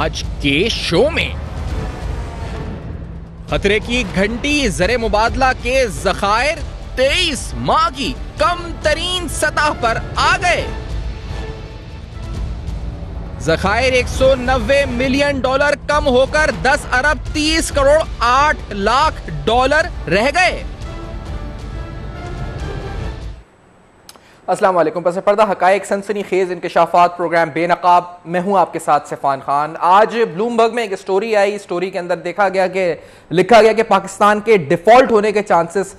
آج کے شو میں خطرے کی گھنٹی، زر مبادلہ کے ذخائر 23 ماہ کی کم ترین سطح پر آ گئے۔ ذخائر 190 ملین ڈالر کم ہو کر 10 ارب 30 کروڑ 8 لاکھ ڈالر رہ گئے۔ السلام علیکم، پس پردہ حقائق سنسنی خیز انکشافات پروگرام بے نقاب، میں ہوں آپ کے ساتھ سفان خان۔ آج بلومبرگ میں ایک سٹوری آئی، سٹوری کے اندر لکھا گیا کہ پاکستان کے ڈیفالٹ ہونے کے چانسز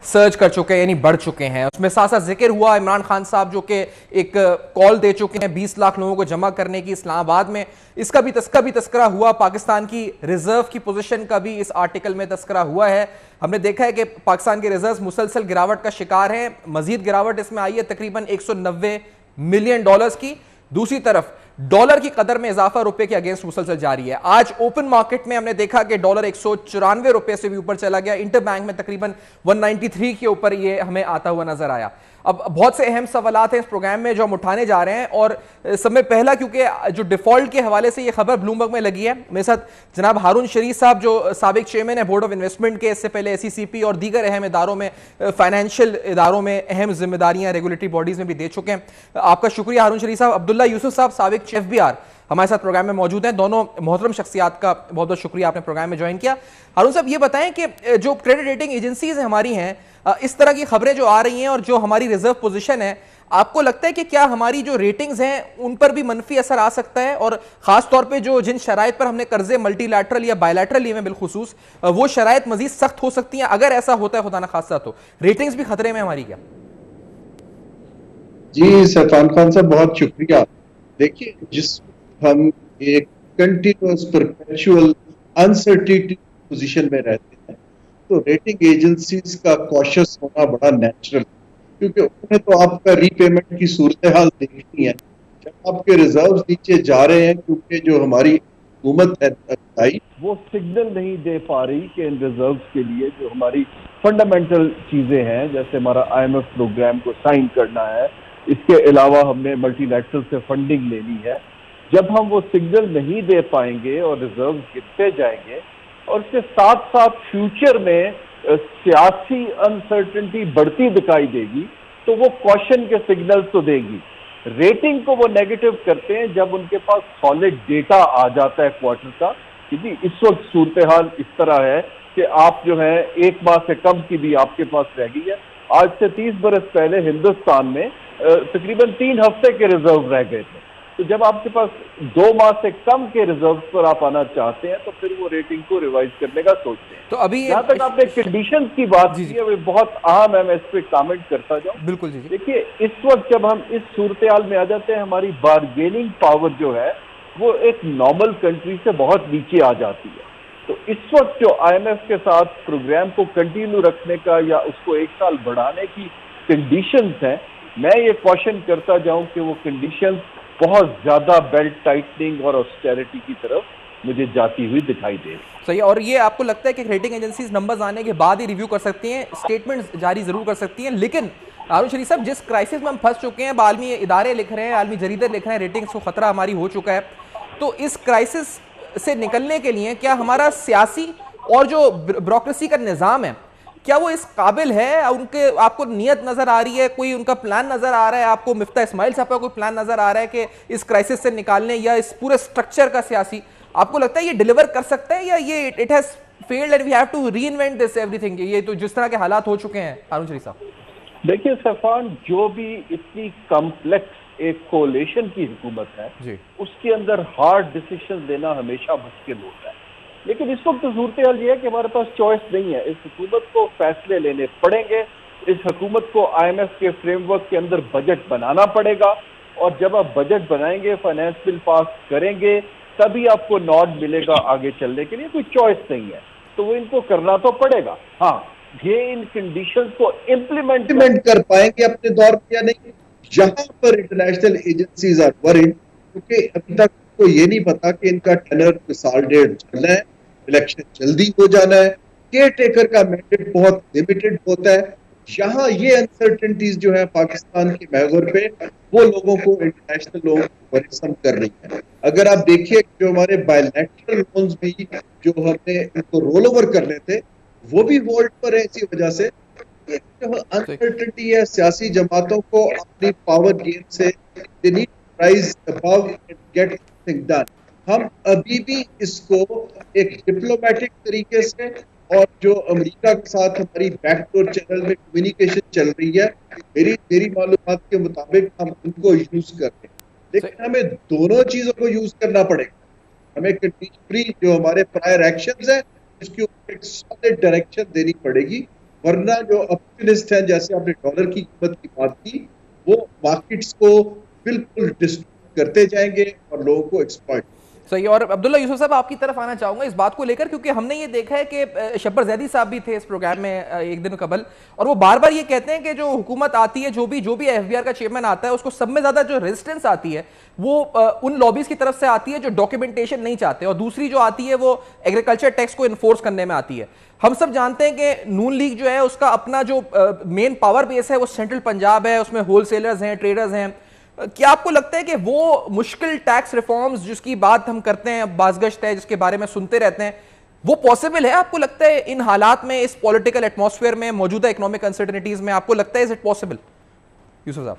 سرچ کر چکے ہیں، یعنی بڑھ چکے ہیں۔ اس میں ساتھ ساتھ ذکر ہوا عمران خان صاحب جو کہ ایک کال دے چکے ہیں 20 لاکھ لوگوں کو جمع کرنے کی اسلام آباد میں، اس کا بھی تذکرہ ہوا۔ پاکستان کی ریزرو کی پوزیشن کا بھی اس آرٹیکل میں تذکرہ ہوا ہے۔ ہم نے دیکھا ہے کہ پاکستان کے ریزروز مسلسل گراوٹ کا شکار ہیں، مزید گراوٹ اس میں آئی ہے تقریباً 190 ملین ڈالرز کی۔ دوسری طرف ڈالر کی قدر میں اضافہ روپے کے اگینسٹ مسلسل جاری ہے۔ آج اوپن مارکیٹ میں ہم نے دیکھا کہ ڈالر 194 روپے سے بھی اوپر چلا گیا، انٹر بینک میں تقریباً 193 کے اوپر یہ ہمیں آتا ہوا نظر آیا۔ اب بہت سے اہم سوالات ہیں اس پروگرام میں جو ہم اٹھانے جا رہے ہیں، اور سب میں پہلا کیونکہ جو ڈیفالٹ کے حوالے سے یہ خبر بلومبرگ میں لگی ہے، میرے ساتھ جناب ہارون شریف صاحب جو سابق چیئرمین ہے بورڈ آف انویسٹمنٹ کے، اس سے پہلے SECP اور دیگر اہم اداروں میں، فائنینشیل اداروں میں اہم ذمہ داریاں ریگولیٹری باڈیز میں بھی دے چکے ہیں۔ آپ کا شکریہ ہارون شریف صاحب۔ عبداللہ یوسف صاحب سابق FBR ہمارے ساتھ پروگرام میں موجود ہیں۔ دونوں محترم شخصیات کا بہت بہت شکریہ، آپ نے پروگرام میں جوائن کیا۔ ہارون صاحب یہ بتائیں کہ جو کریڈٹ ریٹنگ ایجنسیز ہماری ہیں، اس طرح کی خبریں جو آ رہی ہیں اور جو ہماری ریزرو پوزیشن ہے، آپ کو لگتا ہے کہ کیا ہماری جو ریٹنگز ہیں ان پر بھی منفی اثر آ سکتا ہے؟ اور خاص طور پہ جن شرائط پر ہم نے قرضے ملٹی لیٹرل یا بائی لیٹرل لیے ہیں بالخصوص، وہ شرائط مزید سخت ہو سکتی ہیں؟ اگر ایسا ہوتا ہے خدا نہ خاصہ تو ریٹنگز بھی خطرے میں ہماری کیا؟ جی سفان خان صاحب بہت شکریہ۔ دیکھیے، جس ہم ایک کنٹینیوس پرپیچوئل انسرٹینٹی پوزیشن میں رہتے ہیں تو ریٹنگ ایجنسیز کا کوشس ہونا بڑا نیچرل، کیونکہ انہیں تو آپ کا ری پیمنٹ کی صورتحال دیکھنی ہے۔ جب آپ کے ریزروز نیچے جا رہے ہیں، کیونکہ جو ہماری حکومت ہے وہ سگنل نہیں دے پا رہی کہ ان ریزروز کے لیے جو ہماری فنڈامنٹل چیزیں ہیں، جیسے ہمارا IMF پروگرام کو سائن کرنا ہے، اس کے علاوہ ہم نے ملٹی لیٹرل سے فنڈنگ لینی ہے، جب ہم وہ سگنل نہیں دے پائیں گے اور ریزروز گرتے جائیں گے، اور اس کے ساتھ ساتھ فیوچر میں سیاسی انسرٹنٹی بڑھتی دکھائی دے گی تو وہ کوشن کے سگنل تو دے گی۔ ریٹنگ کو وہ نیگیٹو کرتے ہیں جب ان کے پاس سالڈ ڈیٹا آ جاتا ہے کوارٹر کا، کیونکہ اس وقت صورتحال اس طرح ہے کہ آپ جو ہے 1 ماہ سے کم کی بھی آپ کے پاس رہ گئی ہے۔ آج سے 30 برس پہلے ہندوستان میں تقریباً 3 ہفتے کے ریزرو رہ گئے تھے، تو جب آپ کے پاس 2 ماہ سے کم کے ریزروز پر آپ آنا چاہتے ہیں تو پھر وہ ریٹنگ کو ریوائز کرنے کا سوچتے ہیں۔ تو ابھی جہاں تک آپ نے کنڈیشنز کی بات کی ہے وہ بہت اہم ہے، میں اس پہ کامنٹ کرتا جاؤں۔ بالکل جی۔ دیکھیے، اس وقت جب ہم اس صورتحال میں آ جاتے ہیں، ہماری بارگیننگ پاور جو ہے وہ ایک نارمل کنٹری سے بہت نیچے آ جاتی ہے۔ تو اس وقت جو IMF کے ساتھ پروگرام کو کنٹینیو رکھنے کا یا اس کو 1 سال بڑھانے کی کنڈیشنز ہیں، میں یہ کوشچن کرتا جاؤں کہ وہ کنڈیشنز بہت زیادہ بیلٹ ٹائٹننگ اور آسٹیرٹی کی طرف مجھے جاتی ہوئی دکھائی دے رہی۔ صحیح، اور یہ آپ کو لگتا ہے کہ ریٹنگ ایجنسیز نمبرز آنے کے بعد ہی ریویو کر سکتی ہیں، اسٹیٹمنٹس جاری ضرور کر سکتی ہیں، لیکن ہارون شریف صاحب جس کرائسس میں ہم پھنس چکے ہیں، عالمی ادارے لکھ رہے ہیں، عالمی جریدے لکھ رہے ہیں ریٹنگز کو خطرہ ہماری ہو چکا ہے، تو اس کرائسس سے نکلنے کے لیے کیا ہمارا سیاسی اور جو بیوروکریسی کا نظام ہے کیا وہ اس قابل ہے؟ ان کے آپ کو نیت نظر آ رہی ہے، کوئی ان کا پلان نظر آ رہا ہے آپ کو؟ مفتاح اسماعیل صاحب کا کوئی پلان نظر آ رہا ہے کہ اس کرائسس سے نکالنے، یا اس پورے سٹرکچر کا سیاسی آپ کو لگتا ہے یہ ڈیلیور کر سکتا ہے، یا یہ it has failed and we have to reinvent this ایوری تھنگ؟ یہ تو جس طرح کے حالات ہو چکے ہیں ہارون شریف صاحب۔ دیکھیے سفان، جو بھی اتنی کمپلیکس ایک کولیشن کی حکومت ہے جی، اس کے اندر ہارڈ ڈیسیشن لینا ہمیشہ مشکل ہوتا ہے، لیکن اس وقت صورتحال یہ ہے کہ ہمارے پاس چوائس نہیں ہے۔ اس حکومت کو فیصلے لینے پڑیں گے، اس حکومت کو IMF کے فریم ورک کے اندر بجٹ بنانا پڑے گا، اور جب آپ بجٹ بنائیں گے، فائنانس بل پاس کریں گے، تبھی آپ کو نوڈ ملے گا آگے چلنے کے لیے۔ کوئی چوائس نہیں ہے تو وہ ان کو کرنا تو پڑے گا۔ ہاں، یہ ان کنڈیشنز کو امپلیمنٹ کر پائیں گے اپنے دور پہ یا نہیں، جہاں پر انٹرنیشنل ایجنسیز آر ورڈ، کیونکہ ابھی تک کو یہ نہیں پتا کہ ان کا ٹینر سال 1.5 چلنا ہے، الیکشن جلدی ہو جانا ہے، کیئر ٹیکر کا مینڈیٹ بہت لمیٹڈ ہوتا ہے۔ یہاں یہ انسرٹنٹیز جو ہے پاکستان کے محور پہ وہ لوگوں کو انٹرنیشنل لوگوں کو ورسم کر رہی ہے. اگر آپ دیکھیے جو ہمارے بائیلیٹرل لونز بھی جو ہم نے ان کو رول اوور کرنے تھے وہ بھی ہولڈ پر ہے اسی وجہ سے. جو انسرٹنٹی ہے سیاسی جماعتوں کو اپنی پاور گیم سے they need to rise above and get things done. ہم ابھی بھی اس کو ایک ڈپلومیٹک طریقے سے اور جو امریکہ کے ساتھ ہماری بیک ڈور چینل میں کمیونیکیشن چل رہی ہے میری معلومات کے مطابق ہم ان کو یوز کر رہے ہیں. لیکن ہمیں دونوں چیزوں کو یوز کرنا پڑے گا. ہمیں کنٹینیوسلی جو ہمارے پرائر ایکشنز ہیں اس کے اوپر ایک سالڈ ڈائریکشن دینی پڑے گی, ورنہ جو اپٹمسٹ ہیں جیسے آپ نے ڈالر کی قیمت کی بات کی وہ مارکیٹس کو بالکل ڈسٹروٹ کرتے جائیں گے اور لوگوں کو ایکسپلائٹ. صحیح. اور عبداللہ یوسف صاحب آپ کی طرف آنا چاہوں گا اس بات کو لے کر, کیونکہ ہم نے یہ دیکھا ہے کہ شبر زیدی صاحب بھی تھے اس پروگرام میں ایک دن قبل, اور وہ بار بار یہ کہتے ہیں کہ جو حکومت آتی ہے جو بھی ایف بی آر کا چیئرمین آتا ہے اس کو سب میں زیادہ جو ریزسٹنس آتی ہے وہ ان لابیز کی طرف سے آتی ہے جو ڈاکیومنٹیشن نہیں چاہتے, اور دوسری جو آتی ہے وہ ایگریکلچر ٹیکس کو انفورس کرنے میں آتی ہے. ہم سب جانتے ہیں کہ نون لیگ جو ہے اس کا اپنا جو مین پاور بیس ہے وہ سینٹرل پنجاب ہے, اس میں ہول سیلرز ہیں, ٹریڈرز ہیں. کیا آپ کو لگتا ہے کہ وہ مشکل ٹیکس ریفارمز جس کی بات ہم کرتے ہیں, بازگشت ہے جس کے بارے میں سنتے رہتے ہیں, وہ پاسبل ہے آپ کو لگتا ہے ان حالات میں, اس پولیٹیکل ایٹماسفیئر میں, موجودہ اکنامک انسرٹنٹیز میں, آپ کو لگتا ہے از اٹ پاسبل یوسف صاحب؟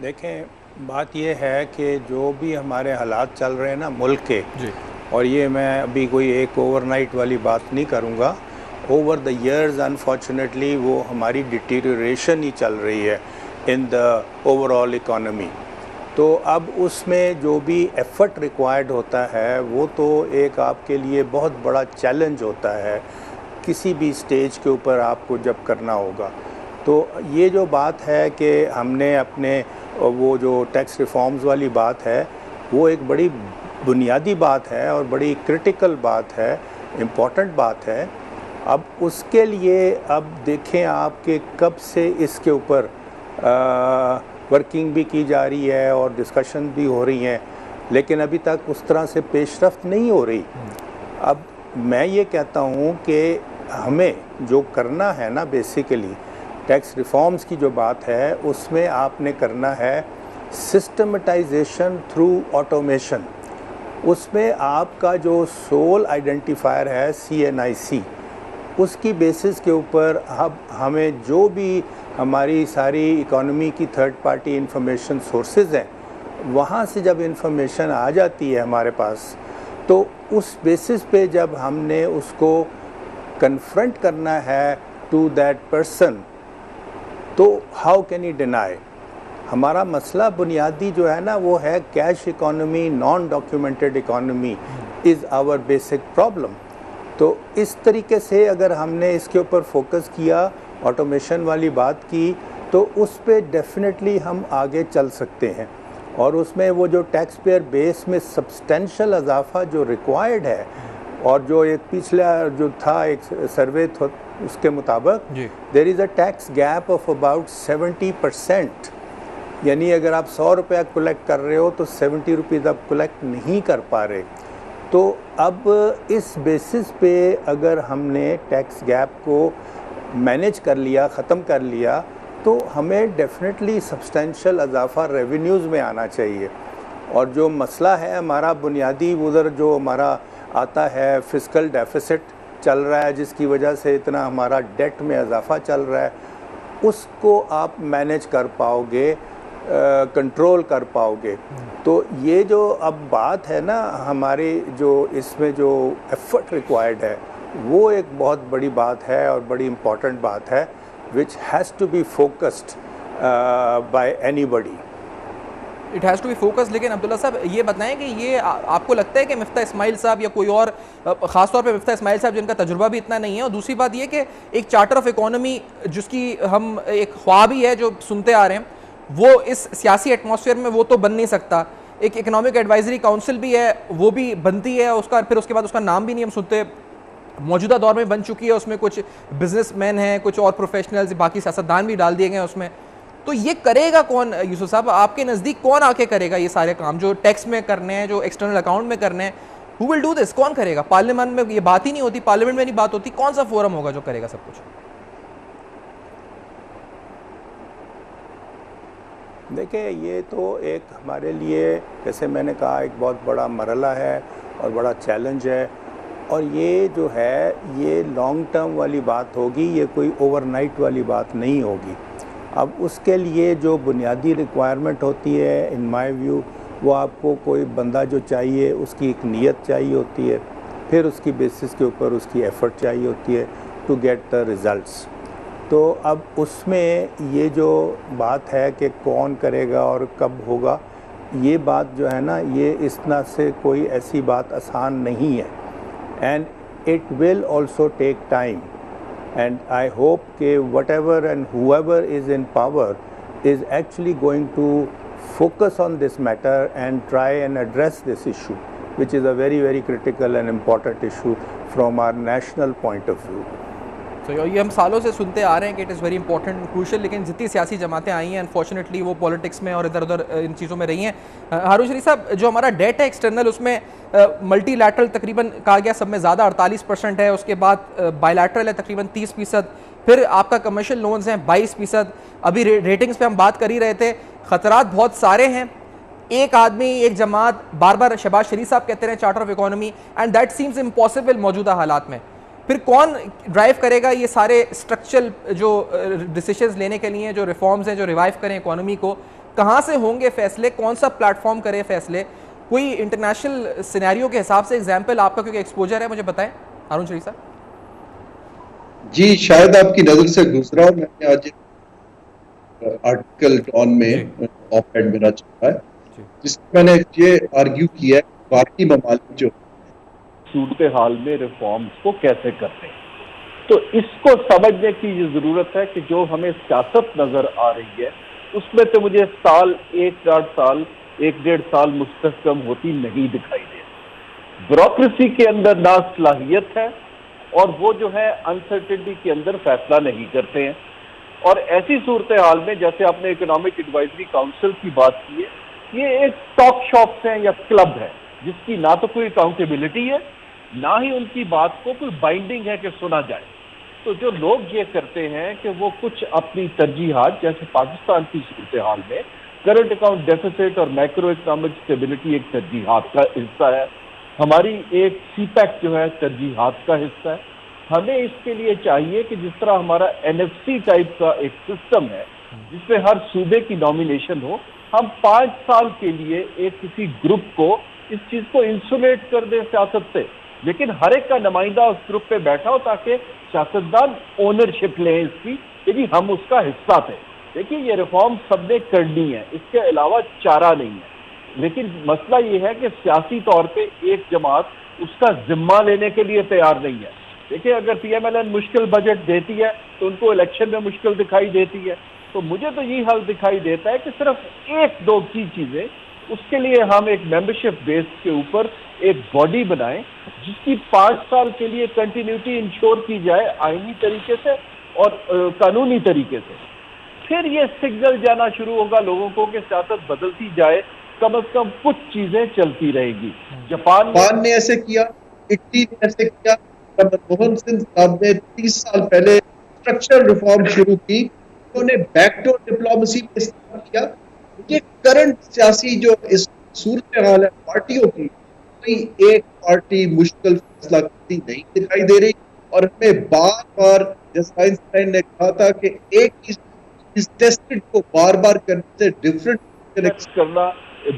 دیکھیں بات یہ ہے کہ جو بھی ہمارے حالات چل رہے ہیں نا ملک کے, اور یہ میں ابھی کوئی ایک اوور نائٹ والی بات نہیں کروں گا, اوور دا ایئرز انفارچونیٹلی وہ ہماری ڈیٹیریوریشن ہی چل رہی ہے ان دا اوور آل اکانومی. تو اب اس میں جو بھی ایفرٹ ریکوائرڈ ہوتا ہے وہ تو ایک آپ کے لیے بہت بڑا چیلنج ہوتا ہے کسی بھی سٹیج کے اوپر آپ کو جب کرنا ہوگا. تو یہ جو بات ہے کہ ہم نے اپنے وہ جو ٹیکس ریفارمز والی بات ہے وہ ایک بڑی بنیادی بات ہے اور بڑی کرٹیکل بات ہے, امپورٹنٹ بات ہے. اب اس کے لیے اب دیکھیں آپ کہ کب سے اس کے اوپر ورکنگ بھی کی جا رہی ہے اور ڈسکشن بھی ہو رہی ہیں, لیکن ابھی تک اس طرح سے پیش رفت نہیں ہو رہی. اب میں یہ کہتا ہوں کہ ہمیں جو کرنا ہے نا بیسیکلی ٹیکس ریفارمز کی جو بات ہے اس میں آپ نے کرنا ہے سسٹمٹائزیشن تھرو آٹومیشن. اس میں آپ کا جو سول آئیڈینٹیفائر ہے CNIC, اس کی بیسس کے اوپر اب ہمیں جو بھی ہماری ساری اکانومی کی تھرڈ پارٹی انفارمیشن سورسز ہیں وہاں سے جب انفارمیشن آ جاتی ہے ہمارے پاس, تو اس بیسس پہ جب ہم نے اس کو کنفرنٹ کرنا ہے ٹو دیٹ پرسن, تو ہاؤ کین ہی ڈینائی. ہمارا مسئلہ بنیادی جو ہے نا وہ ہے cash economy, non documented economy is our basic problem. تو اس طریقے سے اگر ہم نے اس کے اوپر فوکس کیا, آٹومیشن والی بات کی, تو اس پہ ڈیفینیٹلی ہم آگے چل سکتے ہیں. اور اس میں وہ جو ٹیکس پیئر بیس میں سبسٹینشل اضافہ جو ریکوائرڈ ہے, اور جو ایک پچھلا جو تھا ایک سروے اس کے مطابق دیر از اے ٹیکس گیپ آف اباؤٹ 70%. یعنی اگر آپ 100 روپیہ کلیکٹ کر رہے ہو تو 70 روپیز آپ کلیکٹ نہیں کر پا رہے. تو اب اس بیسس پہ اگر ہم نے ٹیکس گیپ کو مینیج کر لیا, ختم کر لیا, تو ہمیں ڈیفینیٹلی سبسٹینشل اضافہ ریونیوز میں آنا چاہیے. اور جو مسئلہ ہے ہمارا بنیادی ادھر جو ہمارا آتا ہے فسکل ڈیفیسٹ چل رہا ہے جس کی وجہ سے اتنا ہمارا ڈیٹ میں اضافہ چل رہا ہے, اس کو آپ مینیج کر پاؤ گے, کنٹرول کر پاؤ گے. تو یہ جو اب بات ہے نا ہمارے جو اس میں جو ایفرٹ ریکوائرڈ ہے وہ ایک بہت بڑی بات ہے اور بڑی امپورٹنٹ بات ہے which has to be focused by anybody. It has to be focused. لیکن عبداللہ صاحب یہ بتائیں کہ یہ آپ کو لگتا ہے کہ مفتاح اسماعیل صاحب یا کوئی اور, خاص طور پہ مفتاح اسماعیل صاحب جن کا تجربہ بھی اتنا نہیں ہے, اور دوسری بات یہ کہ ایک چارٹر آف اکانومی جس کی ہم ایک خواب ہی ہے جو سنتے آ رہے ہیں, وہ اس سیاسی ایٹماسفیئر میں وہ تو بن نہیں سکتا. ایک اکنامک ایڈوائزری کاؤنسل بھی ہے وہ بھی بنتی ہے, اس کا پھر اس کے بعد اس کا نام بھی نہیں ہم سنتے, موجودہ دور میں بن چکی ہے, اس میں کچھ بزنس مین ہیں, کچھ اور پروفیشنلز, باقی سیاستدان بھی ڈال دیے گئے ہیں اس میں. تو یہ کرے گا کون یوسف صاحب آپ کے نزدیک, کون آ کے کرے گا یہ سارے کام جو ٹیکس میں کرنے ہیں, جو ایکسٹرنل اکاؤنٹ میں کرنے ہیں؟ Who will do this? کون کرے گا؟ پارلیمنٹ میں یہ بات ہی نہیں ہوتی, پارلیمنٹ میں نہیں بات ہوتی, کون سا فورم ہوگا جو کرے گا سب کچھ؟ دیکھیں یہ تو ایک ہمارے لیے جیسے میں نے کہا ایک بہت بڑا مرحلہ ہے اور بڑا چیلنج ہے, اور یہ جو ہے یہ لانگ ٹرم والی بات ہوگی, یہ کوئی اوور نائٹ والی بات نہیں ہوگی. اب اس کے لیے جو بنیادی ریکوائرمنٹ ہوتی ہے ان مائی ویو, وہ آپ کو کوئی بندہ جو چاہیے اس کی ایک نیت چاہیے ہوتی ہے, پھر اس کی بیسس کے اوپر اس کی ایفرٹ چاہیے ہوتی ہے ٹو گیٹ دا ریزلٹس. تو اب اس میں یہ جو بات ہے کہ کون کرے گا اور کب ہوگا, یہ بات جو ہے نا یہ اس طرح سے کوئی ایسی بات آسان نہیں ہے, and it will also take time. And I hope کہ whatever and whoever is in power is actually going to focus on this matter and try and address this issue, which is a very, very critical and important issue from our national point of view. تو یہ ہم سالوں سے سنتے آ رہے ہیں کہ it is very important and crucial, لیکن جتنی سیاسی جماعتیں آئی ہیں انفارچونیٹلی وہ پالیٹکس میں اور ادھر ادھر ان چیزوں میں رہی ہیں. ہارون شریف صاحب, جو ہمارا ڈیٹ ہے ایکسٹرنل اس میں ملٹی لیٹرل تقریباً کہا گیا سب میں زیادہ 48% ہے, اس کے بعد بائی لیٹرل ہے تقریباً 30%, پھر آپ کا کمرشل لونز ہیں 22%. ابھی ریٹنگز پہ ہم بات کر ہی رہے تھے, خطرات بہت سارے ہیں. ایک آدمی ایک جماعت بار بار شہباز شریف صاحب کہتے ہیں charter of economy, and that seems impossible موجودہ حالات میں. پھر کون ڈرائیو کرے گا یہ سارے اسٹرکچرل جو ڈیسیشنز لینے کے لیے, جو ریفارمز ہیں جو ریوائیو کریں اکانومی کو, کہاں سے ہوں گے فیصلے, کون سا پلیٹ فارم کرے فیصلے؟ کوئی انٹرنیشنل سینیریو کے حساب سے ایگزامپل آپ کا کیونکہ ایکسپوجر ہے, مجھے بتائیں ہارون شریف صاحب. جی شاید آپ کی نظر سے گزرا, میں نے آج آرٹیکل ڈان میں آپ ایڈ میرا چلا ہے جس میں نے یہ آرگیو کیا ہے باقی ممالک جو صورتحال میں ریفارمز کو کیسے کرتے ہیں. تو اس کو سمجھنے کی یہ ضرورت ہے کہ جو ہمیں سیاست نظر آ رہی ہے اس میں تو مجھے ایک ڈیڑھ سال مستحکم ہوتی نہیں دکھائی دے. بیوروکریسی کے اندر نا صلاحیت ہے اور وہ جو ہے انسرٹنٹی کے اندر فیصلہ نہیں کرتے ہیں. اور ایسی صورتحال میں جیسے آپ نے اکنامک ایڈوائزری کاؤنسل کی بات کی ہے, یہ ایک ٹاک شاپس ہیں یا کلب ہے جس کی نہ تو کوئی اکاؤنٹیبلٹی ہے نہ ہی ان کی بات کو کوئی بائنڈنگ ہے کہ سنا جائے. تو جو لوگ یہ کرتے ہیں کہ وہ کچھ اپنی ترجیحات, جیسے پاکستان کی صورتحال میں کرنٹ اکاؤنٹ ڈیفیسٹ اور مائکرو اکنامک اسٹیبلٹی ایک ترجیحات کا حصہ ہے, ہماری ایک سی پیک جو ہے ترجیحات کا حصہ ہے. ہمیں اس کے لیے چاہیے کہ جس طرح ہمارا NFC ٹائپ کا ایک سسٹم ہے جس میں ہر صوبے کی نامینیشن ہو, ہم 5 سال کے لیے ایک کسی گروپ کو اس چیز کو انسولیٹ کر دیں سیاست سے, لیکن ہر ایک کا نمائندہ اس گروپ پہ بیٹھا ہو تاکہ سیاستدان اونرشپ لیں اس کی کہ جی ہم اس کا حصہ تھے. دیکھیے یہ ریفارم سب نے کرنی ہے, اس کے علاوہ چارہ نہیں ہے, لیکن مسئلہ یہ ہے کہ سیاسی طور پہ ایک جماعت اس کا ذمہ لینے کے لیے تیار نہیں ہے. دیکھیں اگر PMLN مشکل بجٹ دیتی ہے تو ان کو الیکشن میں مشکل دکھائی دیتی ہے, تو مجھے تو یہ حل دکھائی دیتا ہے کہ صرف 1-2 کی چیزیں, اس کے لیے ہم ایک ممبرشپ بیس کے اوپر ایک باڈی بنائیں جس کی 5 سال کے لیے کنٹینیوٹی انشور کی جائے آئینی طریقے سے اور قانونی طریقے سے. پھر یہ سگنل جانا شروع ہوگا لوگوں کو کہ سیاست بدلتی جائے, کم از کم کچھ چیزیں چلتی رہے گی. جاپان نے ایسے کیا, اٹلی نے ایسے کیا, منموہن سنگھ صاحب نے 30 سال پہلے اسٹرکچرل ریفارم شروع کی, انہوں نے بیک ڈور ڈپلومیسی میں استعمال کیا. یہ کرنٹ سیاسی جو اس صورتحال ہے پارٹیوں کی, کوئی ایک پارٹی مشکل فیصلہ کرتی نہیں دکھائی دے رہی, اور ہمیں بار بار جیسا آئنسٹائن نے کہا تھا کہ ایک اس ٹیسٹڈ کو بار بار کرنے سے ڈفرنٹ کرنا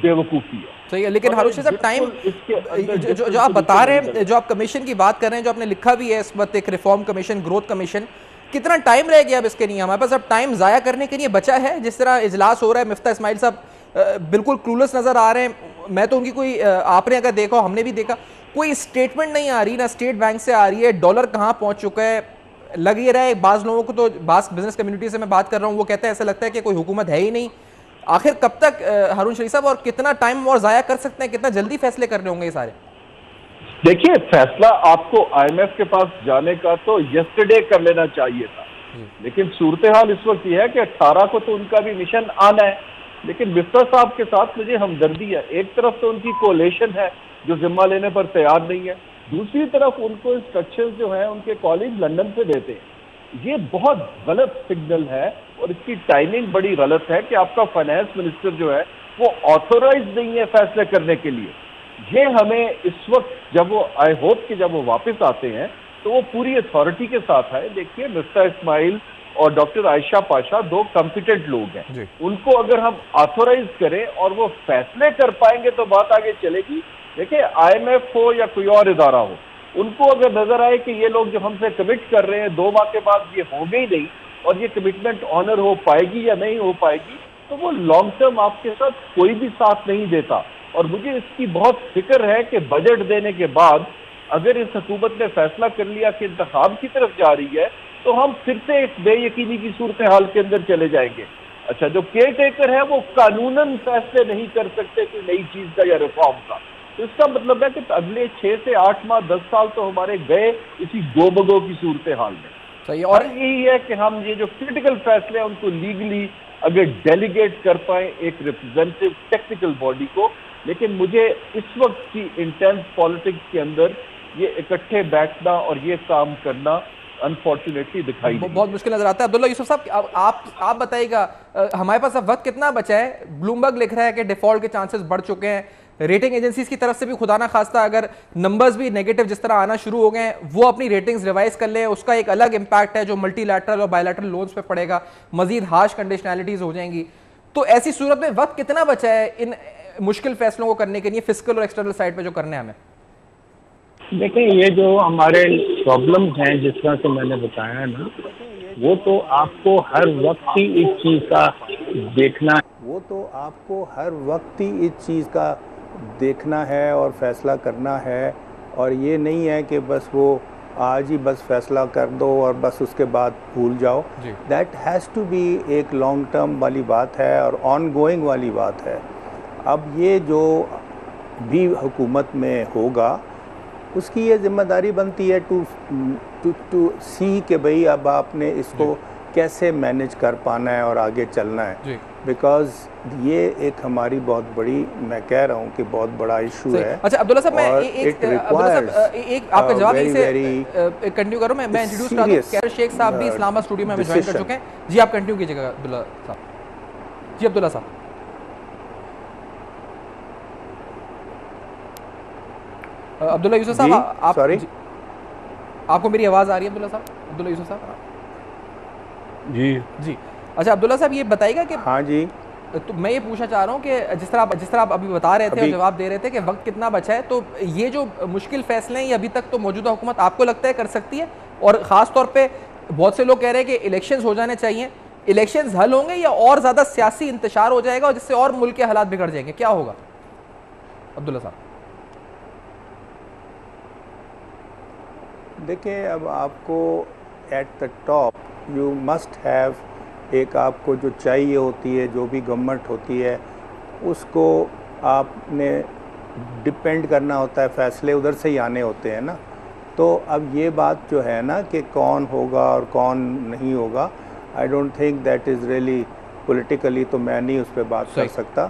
بے وقوفی ہے. صحیح ہے, لیکن ہارون شریف صاحب ٹائم جو آپ بتا رہے ہیں, جو آپ کمیشن کی بات کر رہے ہیں, جو آپ نے لکھا بھی ہے اس وقت ایک ریفارم کمیشن, گروتھ کمیشن, کتنا ٹائم رہ گیا اب اس کے لیے؟ ہمارے پاس اب ٹائم ضائع کرنے کے لیے بچا ہے؟ جس طرح اجلاس ہو رہا ہے, مفتاح اسماعیل صاحب بالکل کلولس نظر آ رہے ہیں. میں تو ان کی کوئی, آپ نے اگر دیکھا, ہم نے بھی دیکھا, کوئی اسٹیٹمنٹ نہیں آ رہی, نہ اسٹیٹ بینک سے آ رہی ہے. ڈالر کہاں پہنچ چکا ہے لگ یہ رہا ہے. بعض لوگوں کو, تو بعض بزنس کمیونٹی سے میں بات کر رہا ہوں, وہ کہتے ہیں ایسا لگتا ہے کہ کوئی حکومت ہے ہی نہیں. آخر کب تک ہارون شریف صاحب, اور کتنا ٹائم اور ضائع کر سکتے ہیں, کتنا جلدی فیصلے کرنے ہوں گے یہ سارے؟ دیکھیے فیصلہ آپ کو IMF کے پاس جانے کا تو یسٹرڈے کر لینا چاہیے تھا, لیکن صورتحال اس وقت یہ ہے کہ 18 کو تو ان کا بھی مشن آنا ہے. لیکن مفتاح صاحب کے ساتھ مجھے ہمدردی ہے. ایک طرف تو ان کی کولیشن ہے جو ذمہ لینے پر تیار نہیں ہے, دوسری طرف ان کو انسٹرکشنز جو ہیں ان کے کالج لندن سے دیتے ہیں. یہ بہت غلط سگنل ہے اور اس کی ٹائمنگ بڑی غلط ہے کہ آپ کا فائنانس منسٹر جو ہے وہ آتھورائز نہیں ہے فیصلے کرنے کے لیے. یہ ہمیں اس وقت جب وہ آئی ہوپ کہ جب وہ واپس آتے ہیں تو وہ پوری اتھارٹی کے ساتھ آئے. دیکھیے مفتاح اسماعیل اور ڈاکٹر عائشہ پاشا دو کمپیٹنٹ لوگ ہیں, ان کو اگر ہم آتھورائز کریں اور وہ فیصلے کر پائیں گے تو بات آگے چلے گی. دیکھیں آئی ایم ایف ہو یا کوئی اور ادارہ ہو, ان کو اگر نظر آئے کہ یہ لوگ جو ہم سے کمٹ کر رہے ہیں 2 ماہ کے بعد یہ ہوں گے ہی نہیں اور یہ کمٹمنٹ آنر ہو پائے گی یا نہیں ہو پائے گی, تو وہ لانگ ٹرم آپ کے ساتھ کوئی بھی ساتھ نہیں دیتا. اور مجھے اس کی بہت فکر ہے کہ بجٹ دینے کے بعد اگر اس حکومت نے فیصلہ کر لیا کہ انتخاب کی طرف جا رہی ہے تو ہم پھر سے ایک بے یقینی کی صورتحال کے اندر چلے جائیں گے. اچھا, جو کیئر ٹیکر ہے وہ قانوناً فیصلے نہیں کر سکتے کوئی نئی چیز کا یا ریفارم کا, تو اس کا مطلب ہے کہ اگلے 6 سے 8 ماہ 10 سال تو ہمارے گئے اسی گو بگو کی صورتحال میں. صحیح. اور یہی ہے کہ ہم یہ جو کریٹیکل فیصلے ہیں ان کو لیگلی اگر ڈیلیگیٹ کر پائیں ایک ریپرزینٹیو ٹیکنیکل باڈی کو, لیکن مجھے اس وقت کی انٹینس پالیٹکس کے اندر یہ اکٹھے بیٹھنا اور یہ کام کرنا انفارچونیٹلی دکھائی بہت مشکل نظر آتا ہے. عبداللہ یوسف صاحب آپ بتائیے گا ہمارے پاس اب وقت کتنا بچا ہے؟ بلومبرگ لکھ رہا ہے کہ ڈیفالٹ کے چانسز بڑھ چکے ہیں, ریٹنگ ایجنسیز کی طرف سے بھی خدا نہ خواستہ اگر نمبرز بھی نیگیٹو جس طرح آنا شروع ہو گئے ہیں وہ اپنی ریٹنگز ریوائز کر لیں, اس کا ایک الگ امپیکٹ ہے جو ملٹی لیٹرل اور بائی لیٹرل لونز پہ پڑے گا, مزید ہارش کنڈیشنالٹیز ہو جائیں گی. تو ایسی صورت میں وقت کتنا بچا ہے ان مشکل فیصلوں کو کرنے کے لیے فسکل اور ایکسٹرنل سائڈ پہ جو کرنے ہیں ہمیں؟ دیکھیں یہ جو ہمارے پرابلمز ہیں جس طرح سے میں نے بتایا ہے نا, وہ تو آپ کو ہر وقت ہی اس چیز کا دیکھنا ہے, وہ تو آپ کو ہر وقت ہی اس چیز کا دیکھنا ہے اور فیصلہ کرنا ہے, اور یہ نہیں ہے کہ بس وہ آج ہی بس فیصلہ کر دو اور بس اس کے بعد بھول جاؤ. دیٹ ہیز ٹو بی ایک لانگ ٹرم والی بات ہے اور آن گوئنگ والی بات ہے. اب یہ جو بھی حکومت میں ہوگا اس کی یہ ذمہ داری بنتی ہے ٹو سی کہ بھئی اب آپ نے اس کو کیسے مینج کر پانا ہے اور آگے چلنا ہے, بیکاز یہ ایک ہماری بہت بڑی, میں کہہ رہا ہوں کہ بہت بڑا ایشو ہے. اچھا عبداللہ صاحب میں ایک آپ کا جواب سے کنٹینیو کروں, میں انٹروڈیوس کرا دوں. کیرر شیخ صاحب بھی اسلام آباد اسٹوڈیو میں ہمیں جوائن کر چکے ہیں. جی آپ کنٹینیو کیجیے گا عبداللہ صاحب. جی عبداللہ صاحب. عبداللہ یوسف صاحب آپ کو میری آواز آ رہی ہے عبداللہ صاحب؟ عبداللہ یوسف صاحب جی. اچھا عبداللہ صاحب یہ بتائیے گا کہ ہاں جی, تو میں یہ پوچھنا چاہ رہا ہوں کہ جس طرح آپ ابھی بتا رہے تھے اور جواب دے رہے تھے کہ وقت کتنا بچا ہے, تو یہ جو مشکل فیصلے ہیں یہ ابھی تک تو موجودہ حکومت آپ کو لگتا ہے کر سکتی ہے؟ اور خاص طور پہ بہت سے لوگ کہہ رہے ہیں کہ الیکشنز ہو جانے چاہیے, الیکشنز حل ہوں گے یا اور زیادہ سیاسی انتشار ہو جائے گا اور جس سے اور ملک کے حالات بگڑ جائیں گے, کیا ہوگا عبداللہ صاحب؟ دیکھیں اب آپ کو at the top you must have, ایک آپ کو جو چاہیے ہوتی ہے, جو بھی گورنمنٹ ہوتی ہے اس کو آپ نے ڈپینڈ کرنا ہوتا ہے, فیصلے ادھر سے ہی آنے ہوتے ہیں نا. تو اب یہ بات جو ہے نا کہ کون ہوگا اور کون نہیں ہوگا, I don't think that is really politically, تو میں نہیں اس پہ بات کر سکتا.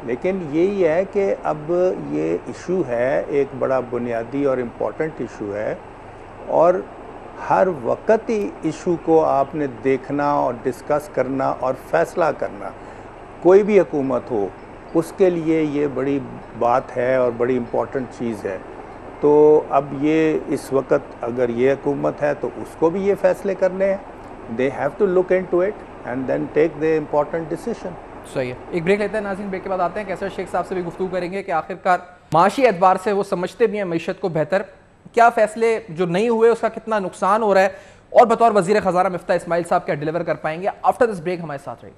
لیکن یہی ہے کہ اب یہ ایشو ہے ایک بڑا بنیادی اور امپورٹنٹ ایشو ہے, اور ہر وقت ہی ایشو کو آپ نے دیکھنا اور ڈسکس کرنا اور فیصلہ کرنا. کوئی بھی حکومت ہو اس کے لیے یہ بڑی بات ہے اور بڑی امپورٹنٹ چیز ہے. تو اب یہ اس وقت اگر یہ حکومت ہے تو اس کو بھی یہ فیصلے کرنے ہیں. They have to look into it and then take the important decision. صحیح ہے. ایک بریک لیتے ہیں ناظرین, بریک کے بعد آتے ہیں کیسر شیخ صاحب سے بھی گفتگو کریں گے کہ آخرکار معاشی اعتبار سے وہ سمجھتے بھی ہیں معیشت کو بہتر, کیا فیصلے جو نہیں ہوئے اس کا کتنا نقصان ہو رہا ہے, اور بطور وزیر خزانہ مفتاح اسماعیل صاحب کیا ڈیلیور کر پائیں گے. آفٹر دس بریک ہمارے ساتھ رہیے.